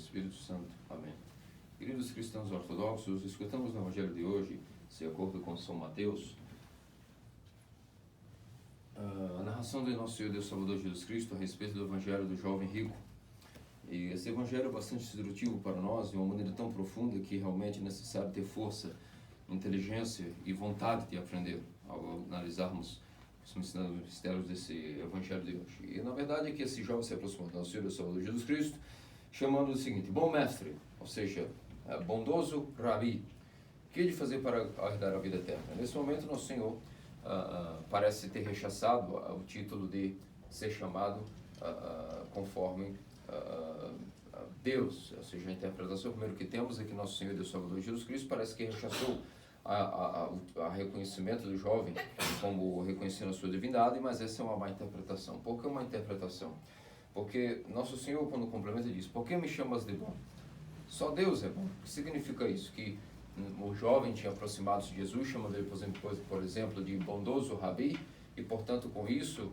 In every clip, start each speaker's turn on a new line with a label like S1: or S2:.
S1: Espírito Santo. Amém. Queridos cristãos ortodoxos, escutamos no Evangelho de hoje, de acordo com São Mateus, a narração do nosso Senhor Deus Salvador Jesus Cristo a respeito do Evangelho do jovem rico. E esse Evangelho é bastante instrutivo para nós, de uma maneira tão profunda que realmente é necessário ter força, inteligência e vontade de aprender ao analisarmos os mistérios desse Evangelho de hoje. E na verdade é que esse jovem se aproximou do nosso Senhor Deus Salvador Jesus Cristo, chamando o seguinte: bom mestre, ou seja, bondoso rabi, o que hei de fazer para herdar a vida eterna? Nesse momento, nosso Senhor parece ter rechaçado o título de ser chamado conforme Deus, ou seja, a interpretação primeiro que temos é que nosso Senhor Deus Salvador Jesus Cristo parece que rechaçou a reconhecimento do jovem como reconhecendo a sua divindade, mas essa é uma má interpretação. Por que uma interpretação? Porque nosso Senhor, quando complementa, diz: por que me chamas de bom? Só Deus é bom. O que significa isso? Que o jovem tinha aproximado-se de Jesus, chamando ele, por exemplo, de bondoso rabi, e portanto com isso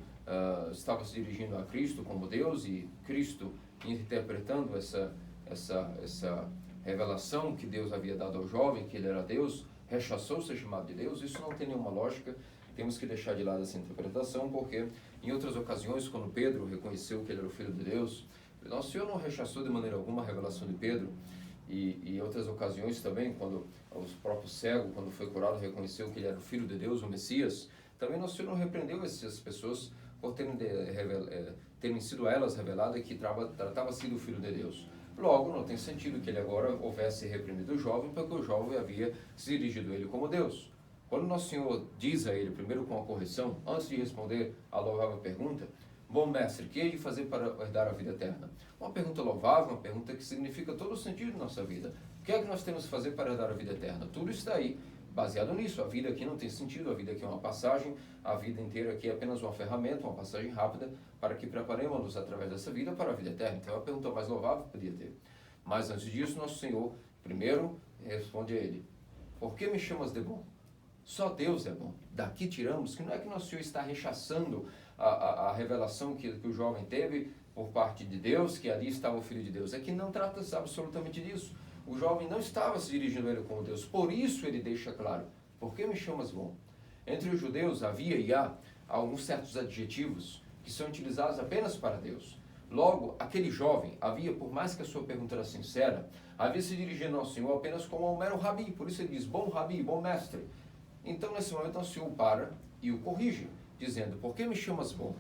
S1: estava se dirigindo a Cristo como Deus, e Cristo, interpretando essa revelação que Deus havia dado ao jovem, que ele era Deus, rechaçou ser chamado de Deus. Isso não tem nenhuma lógica. Temos que deixar de lado essa interpretação, porque em outras ocasiões, quando Pedro reconheceu que ele era o Filho de Deus, nosso Senhor não rechaçou de maneira alguma a revelação de Pedro. E em outras ocasiões também, quando o próprio cego, quando foi curado, reconheceu que ele era o Filho de Deus, o Messias, também nosso Senhor não repreendeu essas pessoas por terem sido a elas revelada que tratava-se do Filho de Deus. Logo, não tem sentido que ele agora houvesse repreendido o jovem, porque o jovem havia se dirigido a ele como Deus. Quando nosso Senhor diz a ele, primeiro com a correção, antes de responder a louvável pergunta: bom mestre, o que hei de fazer para herdar a vida eterna? Uma pergunta louvável, uma pergunta que significa todo o sentido de nossa vida. O que é que nós temos que fazer para herdar a vida eterna? Tudo está aí, baseado nisso. A vida aqui não tem sentido, a vida aqui é uma passagem, a vida inteira aqui é apenas uma ferramenta, uma passagem rápida, para que preparemos-nos através dessa vida para a vida eterna. Então é a pergunta mais louvável que podia ter. Mas antes disso, nosso Senhor, primeiro, responde a ele: por que me chamas de bom? Só Deus é bom. Daqui tiramos que não é que nosso Senhor está rechaçando a revelação que o jovem teve por parte de Deus, que ali estava o Filho de Deus. É que não trata-se absolutamente disso. O jovem não estava se dirigindo a ele como Deus. Por isso ele deixa claro: por que me chamas bom? Entre os judeus havia e há alguns certos adjetivos que são utilizados apenas para Deus. Logo, aquele jovem havia, por mais que a sua pergunta era sincera, havia se dirigindo ao Senhor apenas como um mero rabi. Por isso ele diz: bom rabi, bom mestre. Então, nesse momento, o Senhor para e o corrige, dizendo: por que me chamas bom?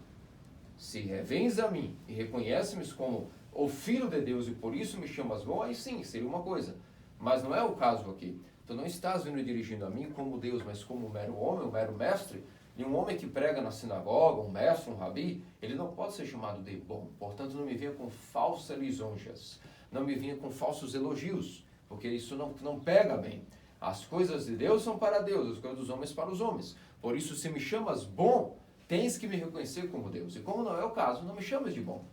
S1: Se vens a mim e reconheces-me como o Filho de Deus e por isso me chamas bom, aí sim, seria uma coisa. Mas não é o caso aqui. Tu não estás vindo dirigindo a mim como Deus, mas como um mero homem, um mero mestre. E um homem que prega na sinagoga, um mestre, um rabi, ele não pode ser chamado de bom. Portanto, não me venha com falsas lisonjas, não me venha com falsos elogios, porque isso não pega bem. As coisas de Deus são para Deus, as coisas dos homens para os homens. Por isso, se me chamas bom, tens que me reconhecer como Deus. E como não é o caso, não me chamas de bom.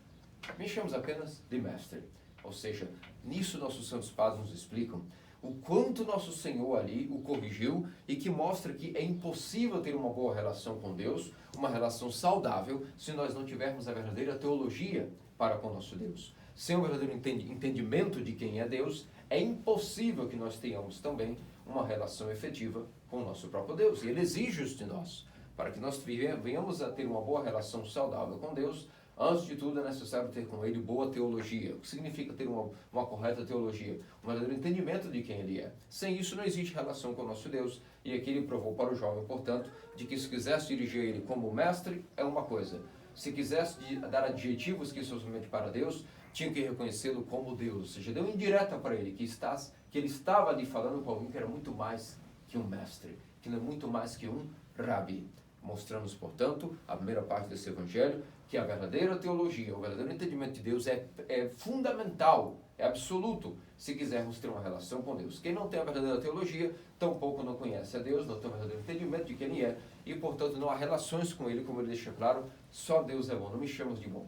S1: Me chamas apenas de mestre. Ou seja, nisso nossos santos padres nos explicam o quanto nosso Senhor ali o corrigiu e que mostra que é impossível ter uma boa relação com Deus, uma relação saudável, se nós não tivermos a verdadeira teologia para com nosso Deus. Sem o verdadeiro entendimento de quem é Deus, é impossível que nós tenhamos também uma relação efetiva com o nosso próprio Deus. E Ele exige isso de nós. Para que nós venhamos a ter uma boa relação saudável com Deus, antes de tudo é necessário ter com Ele boa teologia. O que significa ter uma correta teologia? Um verdadeiro entendimento de quem Ele é. Sem isso não existe relação com o nosso Deus. E aqui Ele provou para o jovem, portanto, de que se quisesse dirigir a Ele como mestre, é uma coisa. Se quisesse dar adjetivos que são somente para Deus, tinha que reconhecê-lo como Deus. Ou seja, deu indireta para Ele, que ele estava ali falando com alguém que era muito mais que um mestre, que não é muito mais que um rabi. Mostramos, portanto, a primeira parte desse Evangelho, que a verdadeira teologia, o verdadeiro entendimento de Deus é fundamental, é absoluto, se quisermos ter uma relação com Deus. Quem não tem a verdadeira teologia, tampouco não conhece a Deus, não tem o verdadeiro entendimento de quem Ele é, e, portanto, não há relações com Ele, como Ele deixa claro: só Deus é bom, não me chamas de bom.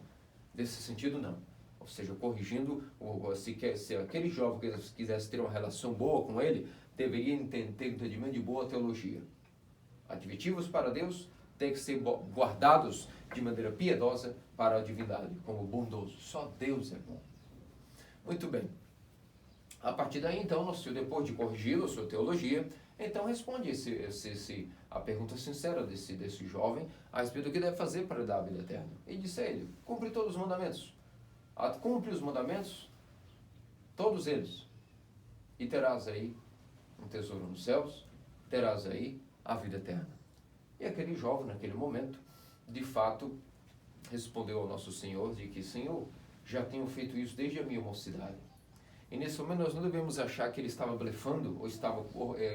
S1: Nesse sentido, não. Ou seja, corrigindo, se aquele jovem que quisesse ter uma relação boa com Ele, deveria ter entendimento de boa teologia. Adjetivos para Deus têm que ser guardados de maneira piedosa para a divindade, como bondoso. Só Deus é bom. Muito bem. A partir daí, então, nosso Senhor, depois de corrigi-lo, a sua teologia, então responde a pergunta sincera desse jovem a respeito do que deve fazer para dar a vida eterna. E disse a ele: cumpre todos os mandamentos. Cumpre os mandamentos, todos eles, e terás aí um tesouro nos céus, terás aí a vida eterna. E aquele jovem, naquele momento, de fato, respondeu ao nosso Senhor de que: Senhor, já tenho feito isso desde a minha mocidade. E nesse momento nós não devemos achar que ele estava blefando ou estava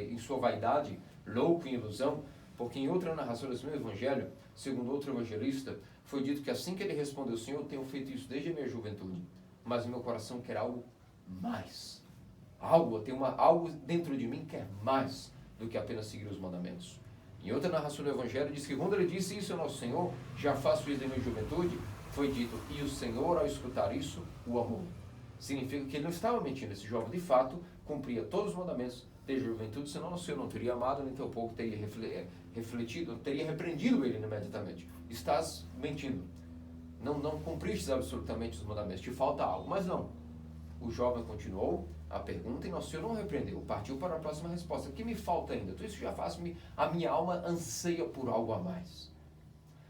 S1: em sua vaidade, louco, em ilusão, porque em outra narração desse mesmo evangelho, segundo outro evangelista, foi dito que assim que ele respondeu: Senhor, eu tenho feito isso desde a minha juventude, mas o meu coração quer algo mais. Algo dentro de mim quer mais do que apenas seguir os mandamentos. Em outra narração do evangelho diz que quando ele disse isso ao nosso Senhor: já faço isso da minha juventude, foi dito: e o Senhor, ao escutar isso, o amou. Significa que ele não estava mentindo. Esse jovem, de fato, cumpria todos os mandamentos desde a juventude, senão o Senhor não teria amado, nem tampouco teria refletido, teria repreendido ele imediatamente. Estás mentindo. Não cumpriste absolutamente os mandamentos, te falta algo. Mas não. O jovem continuou a pergunta e nosso Senhor não repreendeu. Partiu para a próxima resposta: o que me falta ainda? Tudo isso já faz, a minha alma anseia por algo a mais.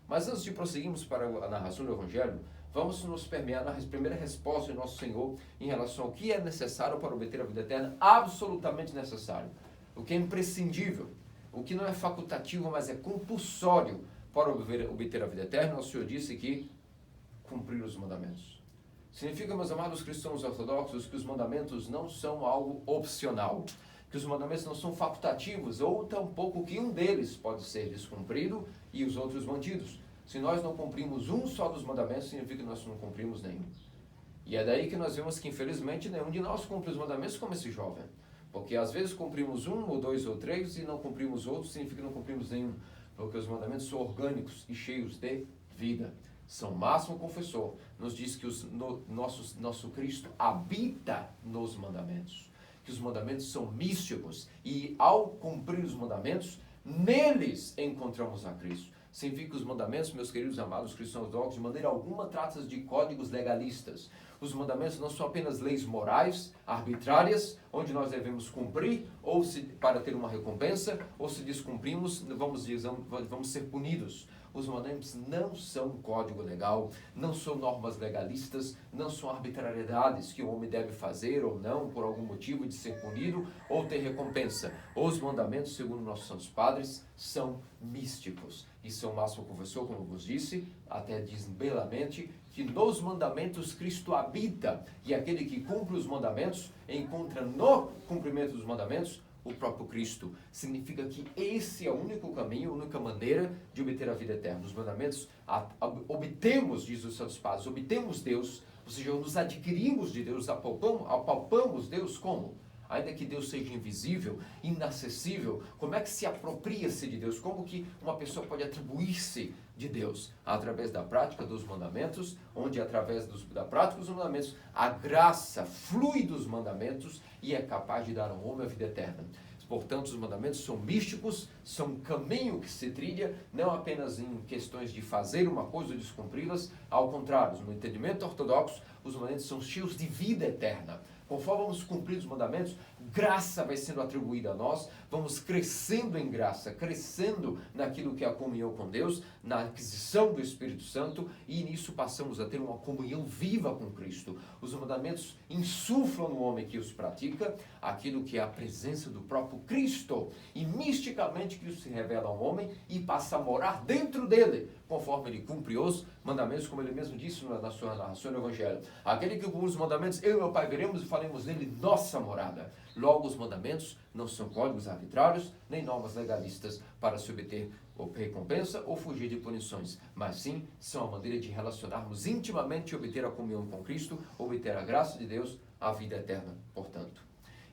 S1: Mas antes de prosseguirmos para a narração do Evangelho, vamos nos permear na primeira resposta de nosso Senhor em relação ao que é necessário para obter a vida eterna, absolutamente necessário. O que é imprescindível, o que não é facultativo, mas é compulsório para obter a vida eterna. Nosso Senhor disse que cumprir os mandamentos. Significa, meus amados cristãos ortodoxos, que os mandamentos não são algo opcional, que os mandamentos não são facultativos, ou tampouco que um deles pode ser descumprido e os outros mantidos. Se nós não cumprimos um só dos mandamentos, significa que nós não cumprimos nenhum. E é daí que nós vemos que, infelizmente, nenhum de nós cumpre os mandamentos como esse jovem. Porque às vezes cumprimos um, ou dois, ou três, e não cumprimos outros, significa que não cumprimos nenhum. Porque os mandamentos são orgânicos e cheios de vida. São Máximo Confessor nos diz que nosso Cristo habita nos mandamentos. Que os mandamentos são místicos. E ao cumprir os mandamentos, neles encontramos a Cristo. Significa que os mandamentos, meus queridos amados cristãos ortodoxos, de maneira alguma tratam de códigos legalistas. Os mandamentos não são apenas leis morais, arbitrárias, onde nós devemos cumprir, ou para ter uma recompensa, ou se descumprimos, vamos ser punidos. Os mandamentos não são código legal, não são normas legalistas, não são arbitrariedades que o homem deve fazer ou não, por algum motivo de ser punido ou ter recompensa. Os mandamentos, segundo nossos santos padres, são místicos. E São Máximo Confessor, como vos disse, até diz belamente que nos mandamentos Cristo habita, e aquele que cumpre os mandamentos encontra no cumprimento dos mandamentos o próprio Cristo. Significa que esse é o único caminho, a única maneira de obter a vida eterna. Os mandamentos obtemos, diz os santos padres, obtemos Deus, ou seja, nos adquirimos de Deus, apalpamos Deus como? Ainda que Deus seja invisível, inacessível, como é que se apropria-se de Deus? Como que uma pessoa pode atribuir-se de Deus? Através da prática dos mandamentos, onde através da prática dos mandamentos, a graça flui dos mandamentos e é capaz de dar ao homem a vida eterna. Portanto, os mandamentos são místicos, são um caminho que se trilha, não apenas em questões de fazer uma coisa ou descumpri-las, ao contrário, no entendimento ortodoxo, os mandamentos são cheios de vida eterna. Conforme vamos cumprir os mandamentos, graça vai sendo atribuída a nós, vamos crescendo em graça, crescendo naquilo que é a comunhão com Deus, na aquisição do Espírito Santo, e nisso passamos a ter uma comunhão viva com Cristo. Os mandamentos insuflam no homem que os pratica aquilo que é a presença do próprio Cristo, e misticamente Cristo se revela ao homem e passa a morar dentro dele, conforme ele cumpre os mandamentos, como ele mesmo disse na sua narração do Evangelho. Aquele que cumpre os mandamentos, eu e meu Pai veremos e faremos nele nossa morada. Logo, os mandamentos não são códigos arbitrários, nem normas legalistas para se obter recompensa ou fugir de punições, mas sim são a maneira de relacionarmos intimamente e obter a comunhão com Cristo, obter a graça de Deus, a vida eterna, portanto.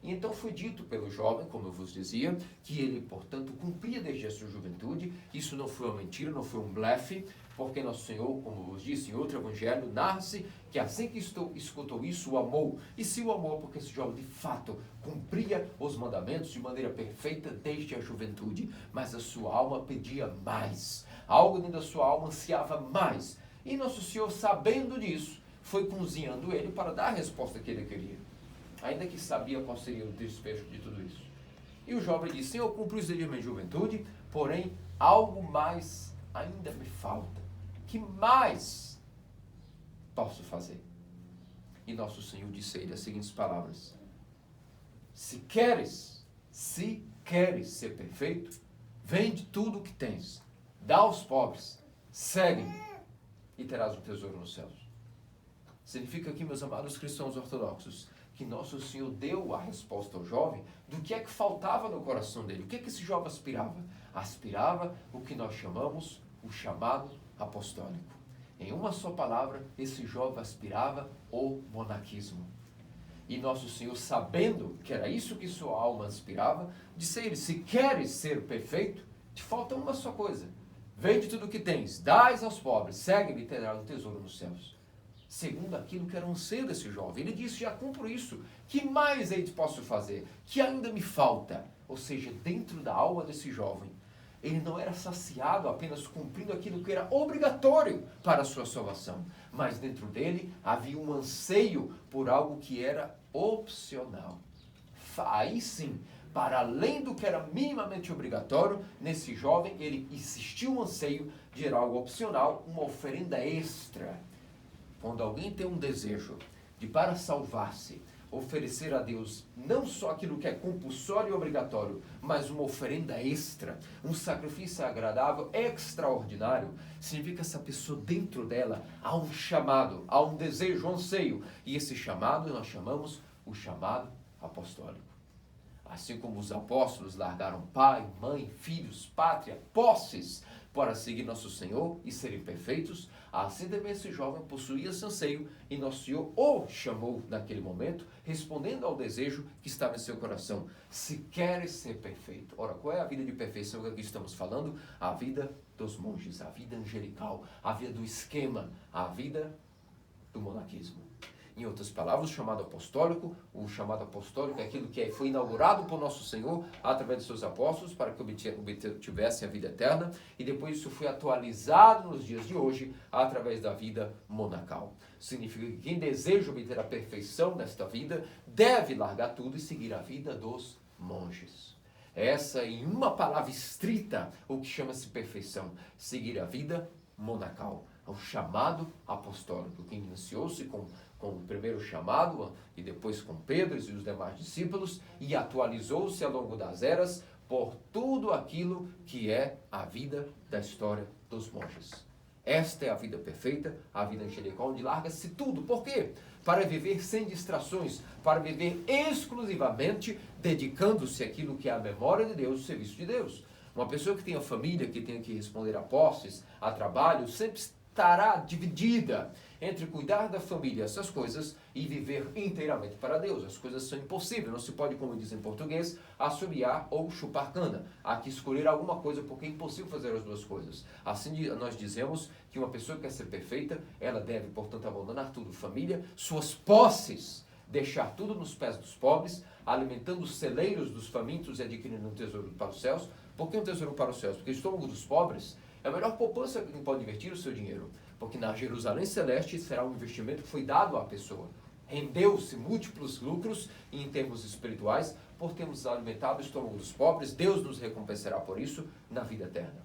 S1: E então foi dito pelo jovem, como eu vos dizia, que ele, portanto, cumpria desde a sua juventude. Isso não foi uma mentira, não foi um blefe, porque nosso Senhor, como vos disse em outro evangelho, narra-se que assim que escutou isso, o amou. E se o amou, porque esse jovem, de fato, cumpria os mandamentos de maneira perfeita desde a juventude, mas a sua alma pedia mais. Algo dentro da sua alma ansiava mais. E nosso Senhor, sabendo disso, foi cozinhando ele para dar a resposta que ele queria. ainda que sabia qual seria o desfecho de tudo isso. E o jovem disse: Senhor, eu cumpri os dias da minha juventude, porém algo mais ainda me falta. Que mais posso fazer? E nosso Senhor disse a ele as seguintes palavras: se queres ser perfeito, vende tudo o que tens, dá aos pobres, segue-me e terás um tesouro nos céus. Significa aqui, meus amados cristãos ortodoxos, que nosso Senhor deu a resposta ao jovem do que é que faltava no coração dele. O que é que esse jovem aspirava? Aspirava o que nós chamamos o chamado apostólico. Em uma só palavra, esse jovem aspirava o monaquismo. E nosso Senhor, sabendo que era isso que sua alma aspirava, disse a ele: se queres ser perfeito, te falta uma só coisa. Vende tudo o que tens, dás aos pobres, segue-me e terás um tesouro nos céus. Segundo aquilo que era um anseio desse jovem. Ele disse: já cumpro isso. Que mais aí posso fazer? Que ainda me falta? Ou seja, dentro da alma desse jovem, ele não era saciado apenas cumprindo aquilo que era obrigatório para a sua salvação. Mas dentro dele havia um anseio por algo que era opcional. Aí sim, para além do que era minimamente obrigatório, nesse jovem ele existiu um anseio de algo opcional, uma oferenda extra. Quando alguém tem um desejo de, para salvar-se, oferecer a Deus não só aquilo que é compulsório e obrigatório, mas uma oferenda extra, um sacrifício agradável, extraordinário, significa que essa pessoa dentro dela há um chamado, há um desejo, um anseio. E esse chamado nós chamamos o chamado apostólico. Assim como os apóstolos largaram pai, mãe, filhos, pátria, posses, para seguir nosso Senhor e serem perfeitos, assim também esse jovem possuía esse anseio e nosso Senhor o chamou naquele momento, respondendo ao desejo que estava em seu coração. Se queres ser perfeito. Ora, qual é a vida de perfeição que aqui estamos falando? A vida dos monges, a vida angelical, a vida do esquema, a vida do monaquismo. Em outras palavras, o chamado apostólico é aquilo que foi inaugurado por nosso Senhor através de seus apóstolos para que obtivessem a vida eterna, e depois isso foi atualizado nos dias de hoje através da vida monacal. Significa que quem deseja obter a perfeição nesta vida deve largar tudo e seguir a vida dos monges. Essa, em uma palavra estrita, o que chama-se perfeição, seguir a vida monacal, o chamado apostólico, que iniciou-se com o primeiro chamado e depois com Pedro e os demais discípulos, e atualizou-se ao longo das eras por tudo aquilo que é a vida da história dos monges. Esta é a vida perfeita, a vida angelical, onde larga-se tudo. Por quê? Para viver sem distrações, para viver exclusivamente dedicando-se àquilo que é a memória de Deus, o serviço de Deus. Uma pessoa que tenha família, que tenha que responder a posses, a trabalho, sempre estará dividida entre cuidar da família, essas coisas, e viver inteiramente para Deus. As coisas são impossíveis, não se pode, como diz em português, assobiar ou chupar cana. Há que escolher alguma coisa, porque é impossível fazer as duas coisas. Assim nós dizemos que uma pessoa que quer ser perfeita, ela deve, portanto, abandonar tudo, família, suas posses, deixar tudo nos pés dos pobres, alimentando os celeiros dos famintos e adquirindo um tesouro para os céus. Por que um tesouro para os céus? Porque o estômago dos pobres é a melhor poupança que pode investir o seu dinheiro. Porque na Jerusalém Celeste será um investimento que foi dado à pessoa. Rendeu-se múltiplos lucros em termos espirituais por termos alimentado o estômago dos pobres. Deus nos recompensará por isso na vida eterna.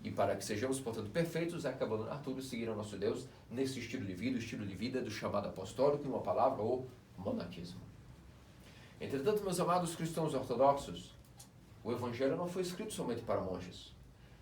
S1: E para que sejamos, portanto, perfeitos, é que abandonar tudo e seguir ao nosso Deus nesse estilo de vida, o estilo de vida do chamado apostólico, em uma palavra, o monaquismo. Entretanto, meus amados cristãos ortodoxos, o Evangelho não foi escrito somente para monges.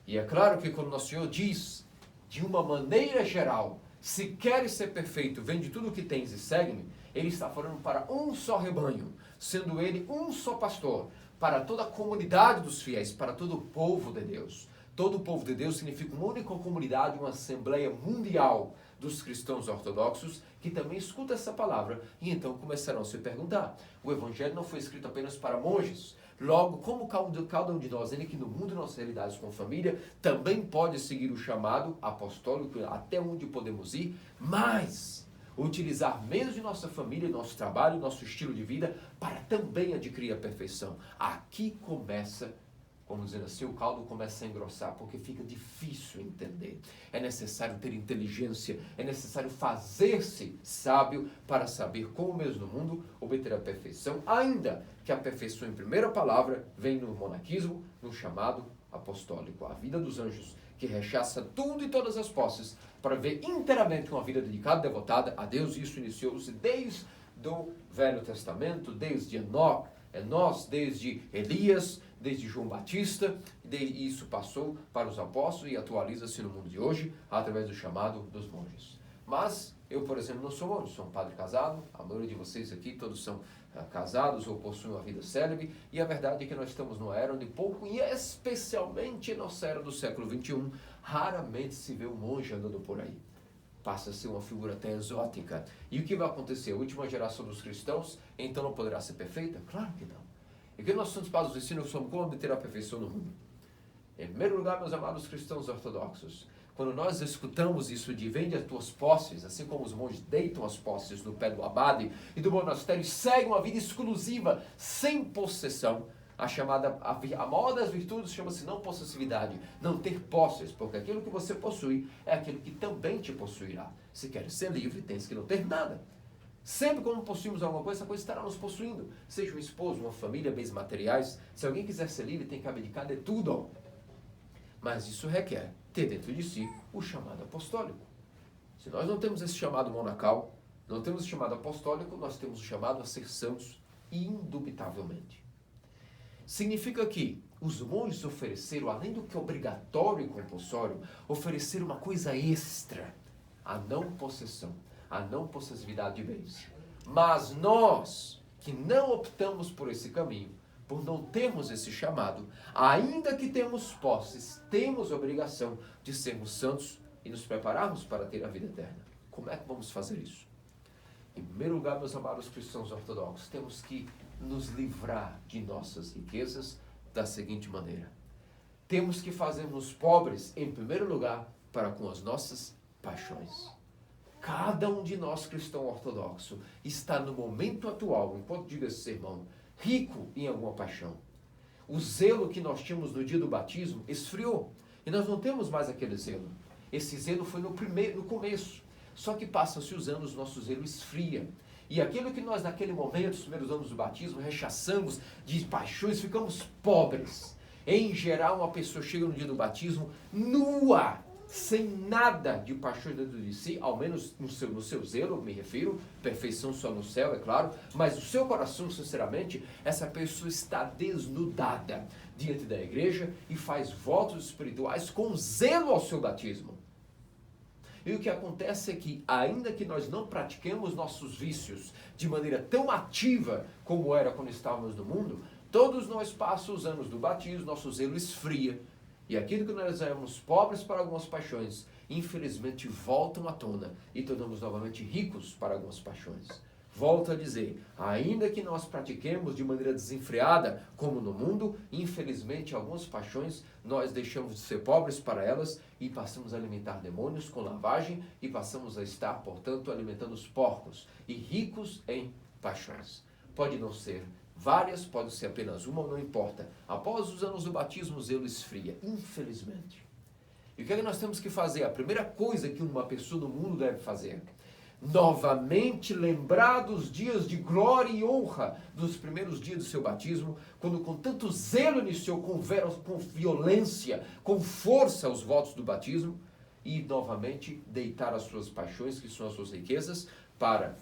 S1: E é claro que quando nosso Senhor diz, de uma maneira geral, se queres ser perfeito, vende tudo o que tens e segue-me, ele está falando para um só rebanho, sendo ele um só pastor, para toda a comunidade dos fiéis, para todo o povo de Deus. Todo o povo de Deus significa uma única comunidade, uma assembleia mundial dos cristãos ortodoxos, que também escuta essa palavra, e então começarão a se perguntar, o Evangelho não foi escrito apenas para monges. Logo, como cada um de nós, ainda que no mundo de nossas realidades com família, também pode seguir o chamado apostólico até onde podemos ir, mas utilizar meios de nossa família, nosso trabalho, nosso estilo de vida, para também adquirir a perfeição. Aqui começa como dizendo assim, o caldo começa a engrossar, porque fica difícil entender. É necessário ter inteligência, é necessário fazer-se sábio para saber como mesmo no mundo obter a perfeição, ainda que a perfeição em primeira palavra vem no monaquismo, no chamado apostólico, a vida dos anjos, que rechaça tudo e todas as posses para ver inteiramente uma vida dedicada, devotada a Deus. Isso iniciou-se desde o Velho Testamento, desde Enós, desde Elias, desde João Batista, e isso passou para os apóstolos e atualiza-se no mundo de hoje através do chamado dos monges. Mas eu, por exemplo, não sou monge, sou um padre casado, a maioria de vocês aqui todos são casados ou possuem uma vida célebre, e a verdade é que nós estamos numa era onde pouco, e especialmente na nossa era do século XXI, raramente se vê um monge andando por aí. Passa a ser uma figura até exótica. E o que vai acontecer? A última geração dos cristãos, então não poderá ser perfeita? Claro que não. E o que nós Santos Padres nos ensinam sobre como obter a perfeição no mundo? Em primeiro lugar, meus amados cristãos ortodoxos, quando nós escutamos isso de vende as tuas posses, assim como os monges deitam as posses no pé do abade e do monastério e seguem uma vida exclusiva, sem possessão, a maior das virtudes chama-se não possessividade, não ter posses, porque aquilo que você possui é aquilo que também te possuirá. Se queres ser livre, tens que não ter nada. Sempre quando possuímos alguma coisa, essa coisa estará nos possuindo. Seja um esposo, uma família, bens materiais. Se alguém quiser ser livre, tem que abdicar de tudo. Mas isso requer ter dentro de si o chamado apostólico. Se nós não temos esse chamado monacal, não temos esse chamado apostólico, nós temos o chamado a ser santos, indubitavelmente. Significa que os monges ofereceram, além do que obrigatório e compulsório, ofereceram uma coisa extra, a não possessão, a não possessividade de bens. Mas nós, que não optamos por esse caminho, por não termos esse chamado, ainda que temos posses, temos a obrigação de sermos santos e nos prepararmos para ter a vida eterna. Como é que vamos fazer isso? Em primeiro lugar, meus amados cristãos ortodoxos, temos que nos livrar de nossas riquezas da seguinte maneira. Temos que fazer-nos pobres, em primeiro lugar, para com as nossas paixões. Cada um de nós, cristão ortodoxo, está no momento atual, enquanto diga esse sermão, rico em alguma paixão. O zelo que nós tínhamos no dia do batismo esfriou. E nós não temos mais aquele zelo. Esse zelo foi no começo. Só que passam-se os anos, nosso zelo esfria. E aquilo que nós, naquele momento, os primeiros anos do batismo, rechaçamos de paixões, ficamos pobres. Em geral, uma pessoa chega no dia do batismo nua, sem nada de paixões dentro de si, ao menos no seu zelo, me refiro, perfeição só no céu, é claro, mas o seu coração, sinceramente, essa pessoa está desnudada diante da igreja e faz votos espirituais com zelo ao seu batismo. E o que acontece é que, ainda que nós não pratiquemos nossos vícios de maneira tão ativa como era quando estávamos no mundo, todos nós passamos os anos do batismo, nosso zelo esfria. E aquilo que nós éramos pobres para algumas paixões, infelizmente voltam à tona e tornamos novamente ricos para algumas paixões. Volto a dizer, ainda que nós pratiquemos de maneira desenfreada, como no mundo, infelizmente algumas paixões nós deixamos de ser pobres para elas e passamos a alimentar demônios com lavagem e passamos a estar, portanto, alimentando os porcos e ricos em paixões. Pode não ser várias, pode ser apenas uma, não importa. Após os anos do batismo, o zelo esfria, infelizmente. E o que é que nós temos que fazer? A primeira coisa que uma pessoa no mundo deve fazer, novamente lembrar dos dias de glória e honra dos primeiros dias do seu batismo, quando com tanto zelo iniciou com violência, com força os votos do batismo, e novamente deitar as suas paixões, que são as suas riquezas, para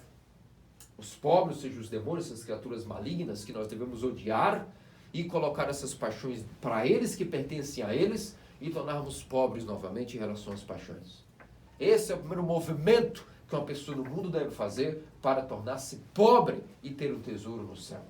S1: os pobres, sejam os demônios, essas criaturas malignas que nós devemos odiar, e colocar essas paixões para eles, que pertencem a eles, e tornarmos pobres novamente em relação às paixões. Esse é o primeiro movimento que uma pessoa no mundo deve fazer para tornar-se pobre e ter um tesouro no céu.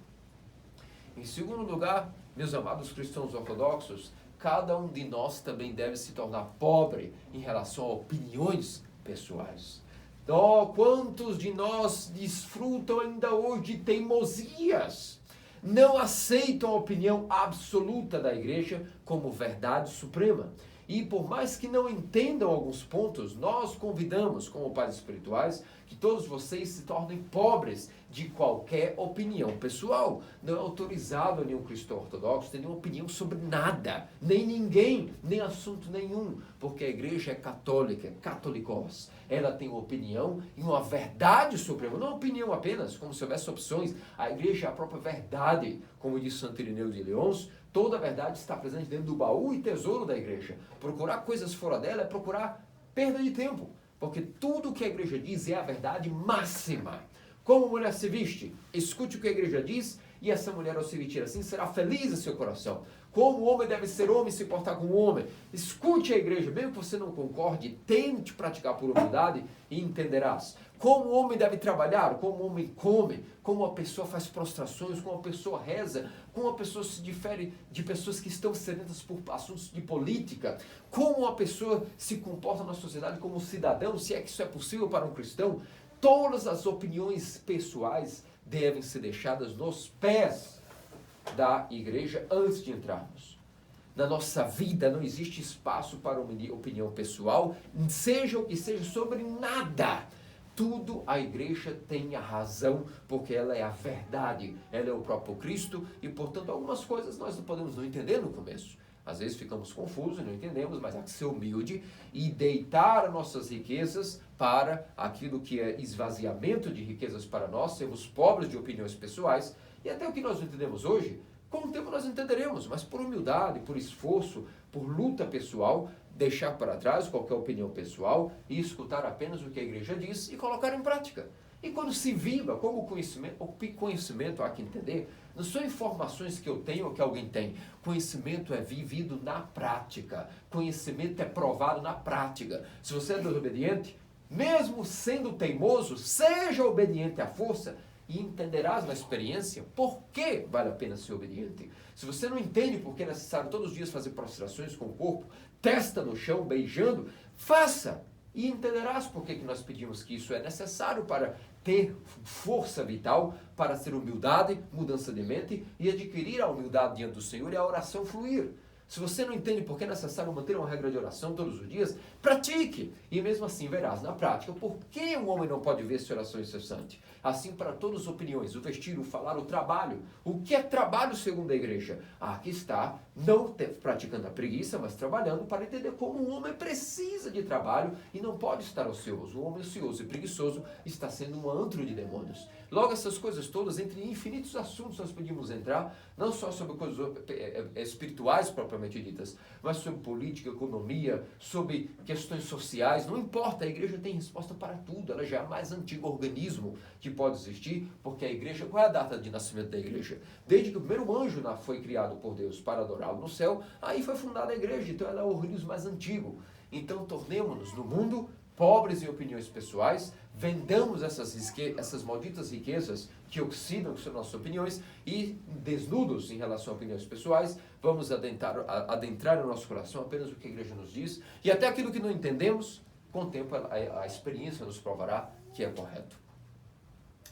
S1: Em segundo lugar, meus amados cristãos ortodoxos, cada um de nós também deve se tornar pobre em relação a opiniões pessoais. Oh, quantos de nós desfrutam ainda hoje de teimosias? Não aceitam a opinião absoluta da igreja como verdade suprema. E por mais que não entendam alguns pontos, nós convidamos, como pais espirituais, que todos vocês se tornem pobres de qualquer opinião pessoal. Não é autorizado a nenhum cristão ortodoxo ter nenhuma opinião sobre nada, nem ninguém, nem assunto nenhum, porque a igreja é católica, católicos. Ela tem uma opinião e uma verdade suprema, não uma opinião apenas, como se houvesse opções. A igreja é a própria verdade, como diz Santo Irineu de Lyons. Toda a verdade está presente dentro do baú e tesouro da igreja. Procurar coisas fora dela é procurar perda de tempo, porque tudo o que a igreja diz é a verdade máxima. Como a mulher se veste, escute o que a igreja diz, e essa mulher ao se vestir assim será feliz em seu coração. Como o homem deve ser homem e se portar como homem. Escute a igreja, mesmo que você não concorde, tente praticar por humildade e entenderás. Como o homem deve trabalhar, como o homem come, como uma pessoa faz prostrações, como uma pessoa reza, como uma pessoa se difere de pessoas que estão sedentas por assuntos de política, como uma pessoa se comporta na sociedade como um cidadão, se é que isso é possível para um cristão. Todas as opiniões pessoais devem ser deixadas nos pés da igreja antes de entrarmos. Na nossa vida não existe espaço para opinião pessoal, seja o que seja, sobre nada. Tudo a igreja tem a razão, porque ela é a verdade, ela é o próprio Cristo, e portanto algumas coisas nós não podemos não entender no começo. Às vezes ficamos confusos, não entendemos, mas há que ser humilde e deitar nossas riquezas para aquilo que é esvaziamento de riquezas para nós, sermos pobres de opiniões pessoais, e até o que nós não entendemos hoje, com o tempo nós entenderemos, mas por humildade, por esforço, por luta pessoal, deixar para trás qualquer opinião pessoal e escutar apenas o que a igreja diz e colocar em prática. E quando se viva, como o conhecimento há que entender, não são informações que eu tenho ou que alguém tem. Conhecimento é vivido na prática. Conhecimento é provado na prática. Se você é desobediente, mesmo sendo teimoso, seja obediente à força e entenderás na experiência por que vale a pena ser obediente. Se você não entende por que é necessário todos os dias fazer prostrações com o corpo, testa no chão, beijando, faça! E entenderás por que nós pedimos que isso é necessário para ter força vital, para ter humildade, mudança de mente e adquirir a humildade diante do Senhor e a oração fluir. Se você não entende por que é necessário manter uma regra de oração todos os dias, pratique! E mesmo assim verás na prática por que um homem não pode ver sua oração incessante. Assim para todas as opiniões, o vestir, o falar, o trabalho. O que é trabalho segundo a igreja? Aqui está, não praticando a preguiça, mas trabalhando para entender como um homem precisa de trabalho e não pode estar ocioso. O homem ocioso e preguiçoso está sendo um antro de demônios. Logo, essas coisas todas, entre infinitos assuntos, nós podíamos entrar, não só sobre coisas espirituais propriamente ditas, mas sobre política, economia, sobre questões sociais. Não importa, a igreja tem resposta para tudo. Ela já é o mais antigo organismo que pode existir, porque a igreja, qual é a data de nascimento da igreja? Desde que o primeiro anjo foi criado por Deus para adorá-lo no céu, aí foi fundada a igreja, então ela é o organismo mais antigo. Então tornemo-nos no mundo pobres em opiniões pessoais, vendamos essas malditas riquezas que oxidam sobre nossas opiniões e, desnudos em relação a opiniões pessoais, vamos adentrar no nosso coração apenas o que a igreja nos diz, e até aquilo que não entendemos, com o tempo a experiência nos provará que é correto.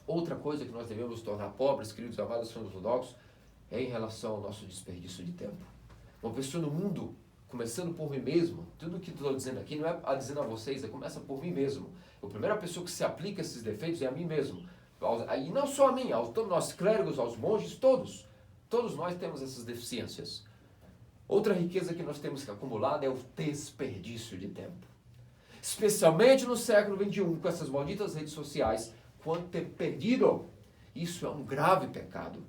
S1: Outra coisa que nós devemos tornar pobres, queridos amados ortodoxos, é em relação ao nosso desperdício de tempo. Uma pessoa no mundo, começando por mim mesmo, tudo que estou dizendo aqui não é dizendo a vocês, começa por mim mesmo. A primeira pessoa que se aplica a esses defeitos é a mim mesmo. E não só a mim, aos nós clérigos, aos monges, todos. Todos nós temos essas deficiências. Outra riqueza que nós temos que acumular é o desperdício de tempo. Especialmente no século XXI, com essas malditas redes sociais, quanto tempo perdido. Isso é um grave pecado.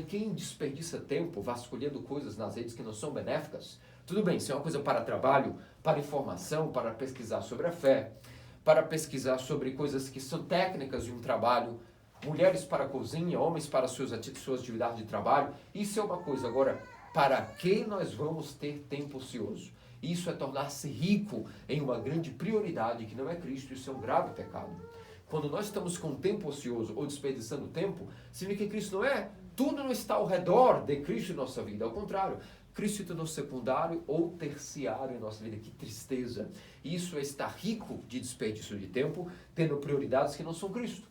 S1: Quem desperdiça tempo vasculhando coisas nas redes que não são benéficas, tudo bem, isso é uma coisa para trabalho, para informação, para pesquisar sobre a fé, para pesquisar sobre coisas que são técnicas de um trabalho, mulheres para a cozinha, homens para suas atividades de trabalho, isso é uma coisa. Agora, para que nós vamos ter tempo ocioso? Isso é tornar-se rico em uma grande prioridade que não é Cristo, isso é um grave pecado. Quando nós estamos com tempo ocioso ou desperdiçando tempo, significa que Cristo não é, tudo não está ao redor de Cristo em nossa vida, ao contrário. Cristo se tornou secundário ou terciário em nossa vida. Que tristeza. Isso é estar rico de desperdício de tempo, tendo prioridades que não são Cristo.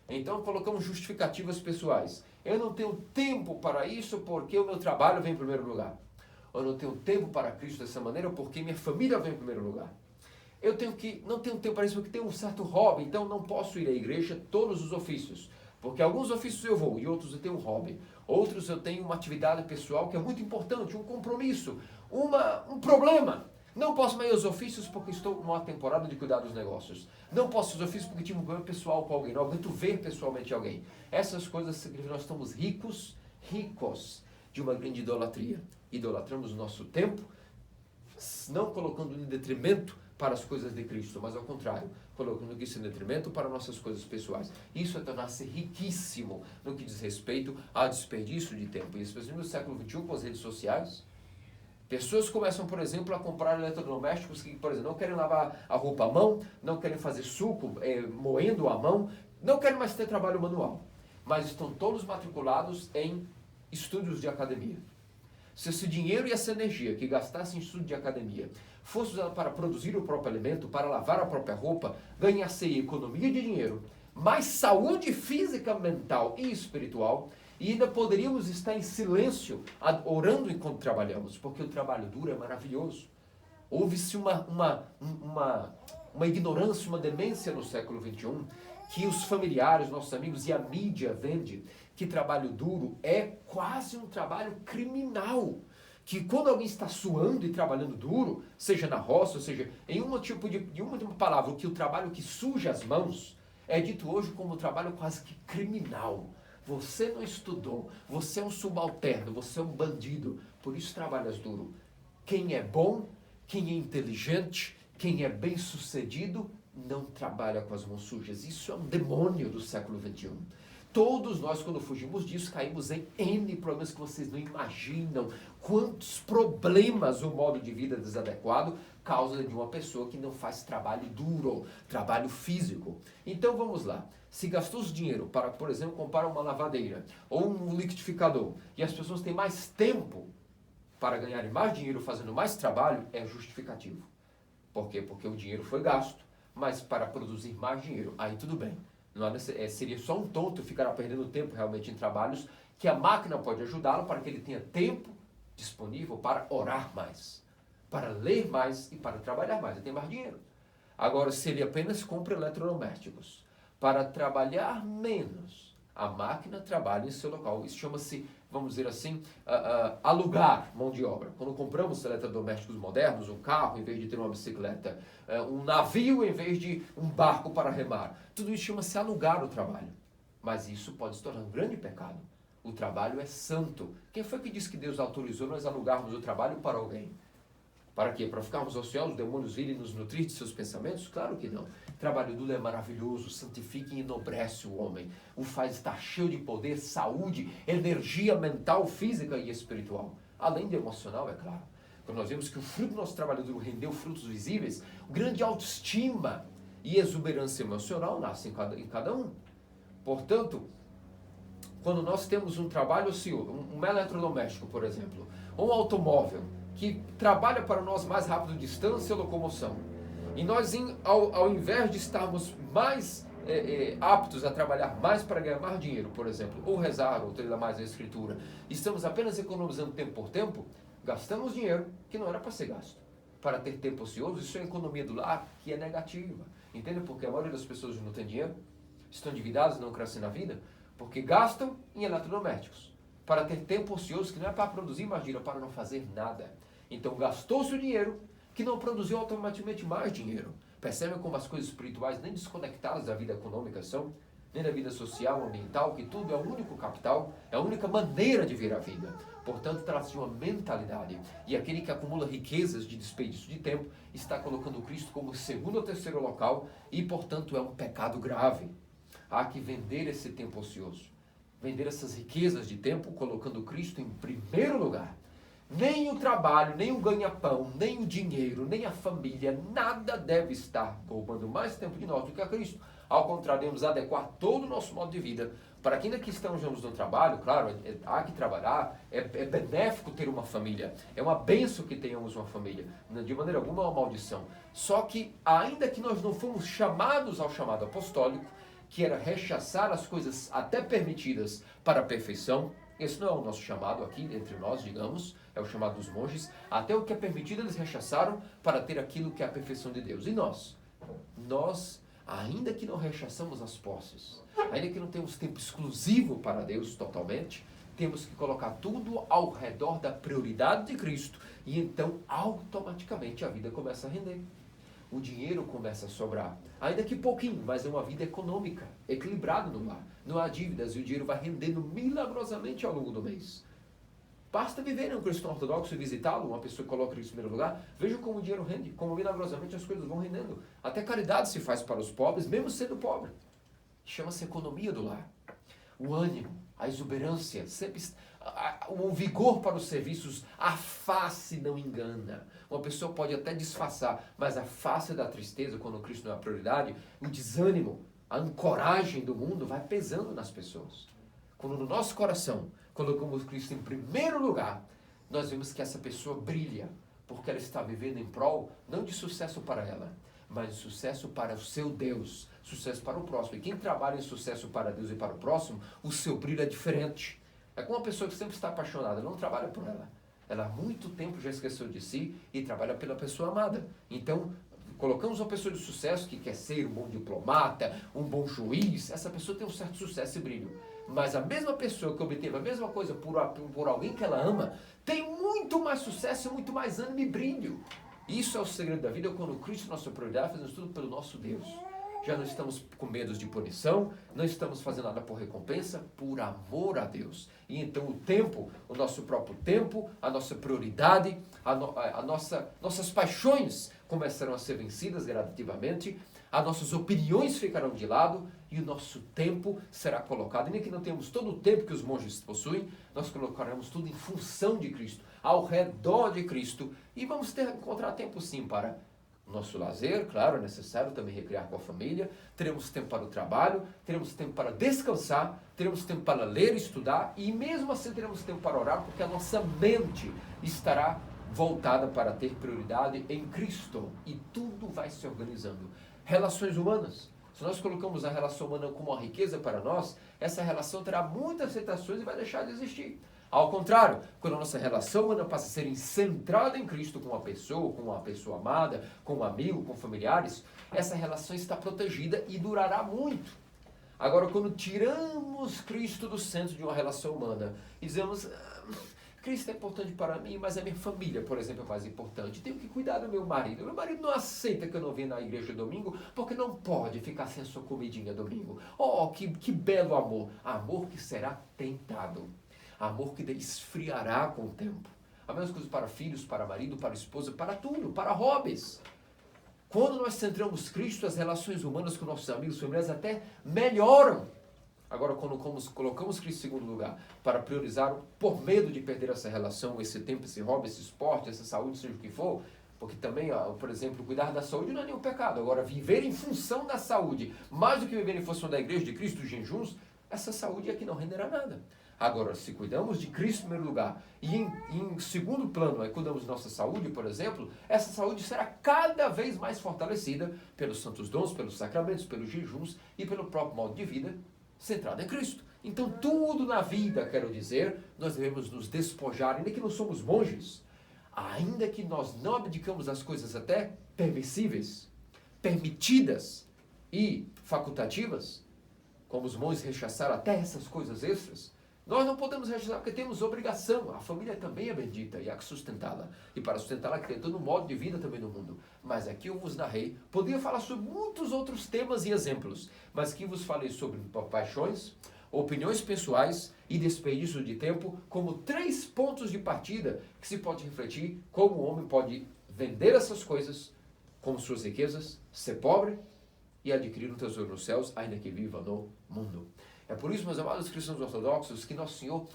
S1: Então colocamos justificativas pessoais. Eu não tenho tempo para isso porque o meu trabalho vem em primeiro lugar. Eu não tenho tempo para Cristo dessa maneira porque minha família vem em primeiro lugar. Eu não tenho tempo para isso porque tenho um certo hobby, então não posso ir à igreja todos os ofícios. Porque alguns ofícios eu vou e outros eu tenho um hobby. Outros eu tenho uma atividade pessoal que é muito importante, um compromisso, um problema. Não posso mais ir aos ofícios porque estou numa temporada de cuidar dos negócios. Não posso ir aos ofícios porque tive um problema pessoal com alguém. Não aguento ver pessoalmente alguém. Essas coisas significam que nós estamos ricos de uma grande idolatria. Idolatramos o nosso tempo, não colocando em detrimento para as coisas de Cristo, mas ao contrário, colocando isso em detrimento para nossas coisas pessoais. Isso é tornar-se riquíssimo no que diz respeito a desperdício de tempo. E especialmente no século XXI, com as redes sociais, pessoas começam, por exemplo, a comprar eletrodomésticos que, por exemplo, não querem lavar a roupa à mão, não querem fazer suco moendo à mão, não querem mais ter trabalho manual, mas estão todos matriculados em estudos de academia. Se esse dinheiro e essa energia que gastasse em estudo de academia fosse usado para produzir o próprio alimento, para lavar a própria roupa, ganhar-se economia de dinheiro, mais saúde física, mental e espiritual, e ainda poderíamos estar em silêncio, orando enquanto trabalhamos, porque o trabalho duro é maravilhoso. Houve-se uma ignorância, uma demência no século XXI, que os familiares, nossos amigos e a mídia vende, que trabalho duro é quase um trabalho criminal. Que quando alguém está suando e trabalhando duro, seja na roça, seja em uma palavra, que o trabalho que suja as mãos, é dito hoje como um trabalho quase que criminal. Você não estudou, você é um subalterno, você é um bandido, por isso trabalhas duro. Quem é bom, quem é inteligente, quem é bem sucedido, não trabalha com as mãos sujas. Isso é um demônio do século XXI. Todos nós, quando fugimos disso, caímos em N problemas que vocês não imaginam. Quantos problemas o modo de vida desadequado causa de uma pessoa que não faz trabalho duro, trabalho físico. Então vamos lá. Se gastou dinheiro para, por exemplo, comprar uma lavadeira ou um liquidificador e as pessoas têm mais tempo para ganharem mais dinheiro fazendo mais trabalho, é justificativo. Por quê? Porque o dinheiro foi gasto, mas para produzir mais dinheiro. Aí tudo bem. Seria só um tonto ficar perdendo tempo realmente em trabalhos que a máquina pode ajudá-lo para que ele tenha tempo disponível para orar mais, para ler mais e para trabalhar mais e ter mais dinheiro. Agora, se ele apenas compra eletrodomésticos para trabalhar menos, a máquina trabalha em seu local. Isso chama-se, vamos dizer assim, alugar mão de obra. Quando compramos eletrodomésticos modernos, um carro em vez de ter uma bicicleta, um navio em vez de um barco para remar, tudo isso chama-se alugar o trabalho. Mas isso pode se tornar um grande pecado. O trabalho é santo. Quem foi que disse que Deus autorizou nós alugarmos o trabalho para alguém? Para quê? Para ficarmos ociosos, os demônios virem nos nutrir de seus pensamentos? Claro que não. Trabalho duro é maravilhoso, santifica e enobrece o homem. O faz estar cheio de poder, saúde, energia mental, física e espiritual. Além de emocional, é claro. Quando nós vemos que o fruto do nosso trabalho duro rendeu frutos visíveis, grande autoestima e exuberância emocional nasce em cada um. Portanto, quando nós temos um trabalho ocioso, um eletrodoméstico, por exemplo, ou um automóvel, que trabalha para nós mais rápido distância e locomoção. E nós, ao invés de estarmos mais aptos a trabalhar mais para ganhar mais dinheiro, por exemplo, ou rezar, ou treinar mais a escritura, estamos apenas economizando tempo por tempo, gastamos dinheiro que não era para ser gasto. Para ter tempo ocioso, isso é economia do lar, que é negativa. Entende? Porque a maioria das pessoas não tem dinheiro, estão endividadas, não crescem na vida, porque gastam em eletrodomésticos. Para ter tempo ocioso, que não é para produzir mais dinheiro, é para não fazer nada. Então gastou-se o dinheiro que não produziu automaticamente mais dinheiro. Percebem como as coisas espirituais nem desconectadas da vida econômica são? Nem da vida social, ambiental, que tudo é o único capital, é a única maneira de ver a vida. Portanto, trata-se de uma mentalidade. E aquele que acumula riquezas de desperdício de tempo está colocando Cristo como segundo ou terceiro local e, portanto, é um pecado grave. Há que vender esse tempo ocioso. Vender essas riquezas de tempo colocando Cristo em primeiro lugar. Nem o trabalho, nem o ganha-pão, nem o dinheiro, nem a família, nada deve estar roubando mais tempo de nós do que a Cristo. Ao contrário, devemos adequar todo o nosso modo de vida para que ainda que estamos no trabalho, claro, há que trabalhar, é benéfico ter uma família, é uma bênção que tenhamos uma família, de maneira alguma é uma maldição. Só que, ainda que nós não fomos chamados ao chamado apostólico, que era rechaçar as coisas até permitidas para a perfeição, esse não é o nosso chamado aqui, entre nós, digamos, é o chamado dos monges. Até o que é permitido eles rechaçaram para ter aquilo que é a perfeição de Deus. E nós? Nós
S2: ainda que não rechaçamos as posses, ainda que não temos tempo exclusivo para Deus totalmente, temos que colocar tudo ao redor da prioridade de Cristo e então automaticamente a vida começa a render. O dinheiro começa a sobrar, ainda que pouquinho, mas é uma vida econômica, equilibrada no lar. Não há dívidas e o dinheiro vai rendendo milagrosamente ao longo do mês. Basta viver em um cristão ortodoxo e visitá-lo, uma pessoa que coloca isso em primeiro lugar, veja como o dinheiro rende, como milagrosamente as coisas vão rendendo. Até caridade se faz para os pobres, mesmo sendo pobre. Chama-se economia do lar. O ânimo, a exuberância, sempre o vigor para os serviços, a face não engana. Uma pessoa pode até disfarçar, mas a face da tristeza, quando Cristo não é a prioridade, o desânimo, a ancoragem do mundo vai pesando nas pessoas. Quando no nosso coração colocamos Cristo em primeiro lugar, nós vemos que essa pessoa brilha, porque ela está vivendo em prol, não de sucesso para ela, mas de sucesso para o seu Deus, sucesso para o próximo. E quem trabalha em sucesso para Deus e para o próximo, o seu brilho é diferente. É como uma pessoa que sempre está apaixonada, não trabalha por ela. Ela há muito tempo já esqueceu de si e trabalha pela pessoa amada. Então, colocamos uma pessoa de sucesso que quer ser um bom diplomata, um bom juiz, essa pessoa tem um certo sucesso e brilho. Mas a mesma pessoa que obteve a mesma coisa por alguém que ela ama, tem muito mais sucesso, muito mais ânimo e brilho. Isso é o segredo da vida, quando Cristo é nossa prioridade, fazemos tudo pelo nosso Deus. Já não estamos com medo de punição, não estamos fazendo nada por recompensa, por amor a Deus. E então o tempo, o nosso próprio tempo, a nossa prioridade, nossas paixões começarão a ser vencidas gradativamente, as nossas opiniões ficarão de lado e o nosso tempo será colocado. Ainda que não tenhamos todo o tempo que os monges possuem, nós colocaremos tudo em função de Cristo, ao redor de Cristo, e vamos encontrar tempo sim para nosso lazer, claro, é necessário também recriar com a família, teremos tempo para o trabalho, teremos tempo para descansar, teremos tempo para ler e estudar, e mesmo assim teremos tempo para orar, porque a nossa mente estará voltada para ter prioridade em Cristo, e tudo vai se organizando. Relações humanas. Se nós colocamos a relação humana como uma riqueza para nós, essa relação terá muitas aceitações e vai deixar de existir. Ao contrário, quando a nossa relação humana passa a ser centrada em Cristo com uma pessoa amada, com um amigo, com familiares, essa relação está protegida e durará muito. Agora, quando tiramos Cristo do centro de uma relação humana e dizemos, Cristo é importante para mim, mas a minha família, por exemplo, é mais importante. Tenho que cuidar do meu marido. Meu marido não aceita que eu não venha na igreja domingo, porque não pode ficar sem a sua comidinha domingo. Oh, que belo amor. Amor que será tentado. Amor que esfriará com o tempo. A mesma coisa para filhos, para marido, para esposa, para tudo, para hobbies. Quando nós centramos Cristo, as relações humanas com nossos amigos, familiares até melhoram. Agora, quando colocamos Cristo em segundo lugar, para priorizar, por medo de perder essa relação, esse tempo, esse hobby, esse esporte, essa saúde, seja o que for, porque também, por exemplo, cuidar da saúde não é nenhum pecado. Agora, viver em função da saúde, mais do que viver em função da igreja de Cristo, os jejuns, essa saúde é que não renderá nada. Agora, se cuidamos de Cristo em primeiro lugar e em segundo plano, cuidamos da nossa saúde, por exemplo, essa saúde será cada vez mais fortalecida pelos santos dons, pelos sacramentos, pelos jejuns e pelo próprio modo de vida centrado em Cristo. Então, tudo na vida, quero dizer, nós devemos nos despojar, ainda que não somos monges, ainda que nós não abdicamos das coisas até permissíveis, permitidas e facultativas, como os monges rechaçaram até essas coisas extras, nós não podemos rechaçar porque temos obrigação. A família também é bendita e há que sustentá-la. E para sustentá-la, que tem todo um modo de vida também no mundo. Mas aqui eu vos narrei, poderia falar sobre muitos outros temas e exemplos, mas aqui vos falei sobre paixões, opiniões pessoais e desperdício de tempo como 3 pontos de partida que se pode refletir como o homem pode vender essas coisas como suas riquezas, ser pobre e adquirir um tesouro nos céus, ainda que viva no mundo. É por isso, meus amados cristãos ortodoxos, que Nosso Senhor